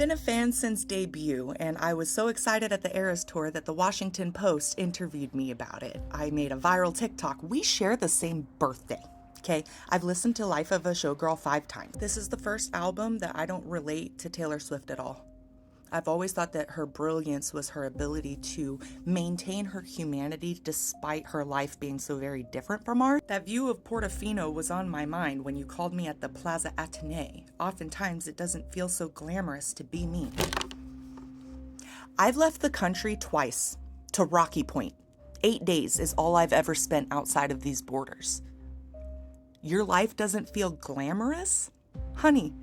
been a fan since debut, and I was so excited at the Eras Tour that the Washington Post interviewed me about it. I made a viral TikTok. We share the same birthday. Okay, I've listened to Life of a Showgirl 5 times. This is the first album that I don't relate to Taylor Swift at all. I've always thought that her brilliance was her ability to maintain her humanity despite her life being so very different from ours. That view of Portofino was on my mind when you called me at the Plaza Athénée. Oftentimes it doesn't feel so glamorous to be me. I've left the country twice, to Rocky Point. 8 days is all I've ever spent outside of these borders. Your life doesn't feel glamorous? Honey,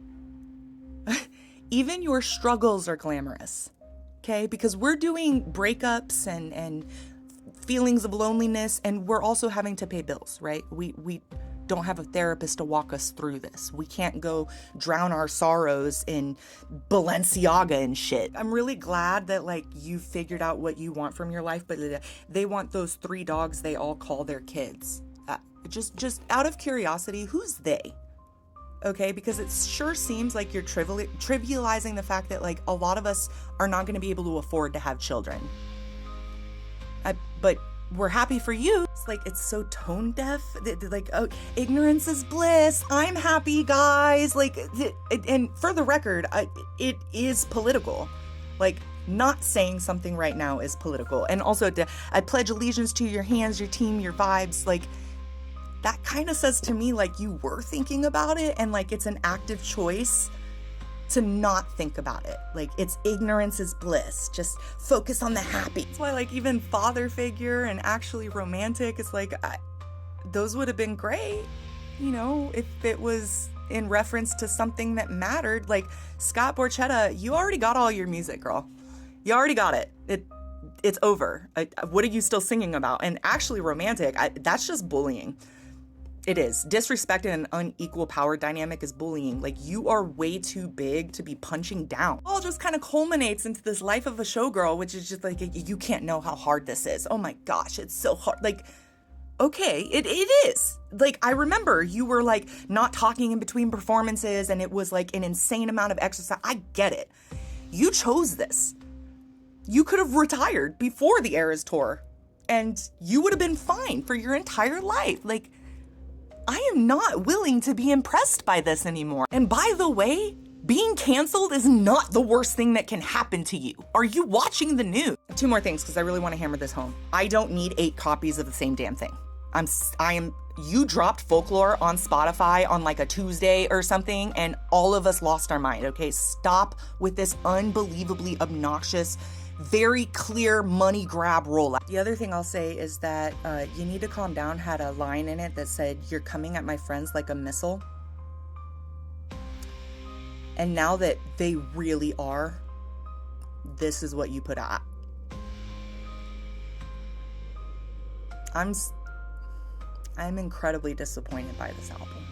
even your struggles are glamorous, okay? Because we're doing breakups and feelings of loneliness, and we're also having to pay bills, right? We don't have a therapist to walk us through this. We can't go drown our sorrows in Balenciaga and shit. I'm really glad that like you figured out what you want from your life, but they want those 3 dogs they all call their kids. Just out of curiosity, who's they? Okay, because it sure seems like you're trivializing the fact that like a lot of us are not going to be able to afford to have children. But we're happy for you. It's like, it's so tone deaf. Like, oh, ignorance is bliss. I'm happy, guys. Like, and for the record, it is political. Like, not saying something right now is political. And also, I pledge allegiance to your hands, your team, your vibes. Like, that kind of says to me like you were thinking about it, and like it's an active choice to not think about it. Like, it's ignorance is bliss. Just focus on the happy. That's why like even father figure and actually romantic, it's like those would have been great, you know, if it was in reference to something that mattered. Like Scott Borchetta, you already got all your music, girl. You already got it. It's over. What are you still singing about? And actually romantic, that's just bullying. It is. Disrespect and an unequal power dynamic is bullying. Like, you are way too big to be punching down. All just kind of culminates into this Life of a Showgirl, which is just like, you can't know how hard this is. Oh my gosh, it's so hard. Like, okay, it is. Like, I remember you were like not talking in between performances, and it was like an insane amount of exercise. I get it. You chose this. You could have retired before the Eras Tour, and you would have been fine for your entire life. Like, I am not willing to be impressed by this anymore. And by the way, being canceled is not the worst thing that can happen to you. Are you watching the news? 2 more things, because I really want to hammer this home. I don't need 8 copies of the same damn thing. You dropped Folklore on Spotify on like a Tuesday or something, and all of us lost our mind, okay? Stop with this unbelievably obnoxious, very clear money grab rollout. The other thing I'll say is that You Need to Calm Down had a line in it that said, "You're coming at my friends like a missile." And now that they really are, this is what you put out. I'm incredibly disappointed by this album.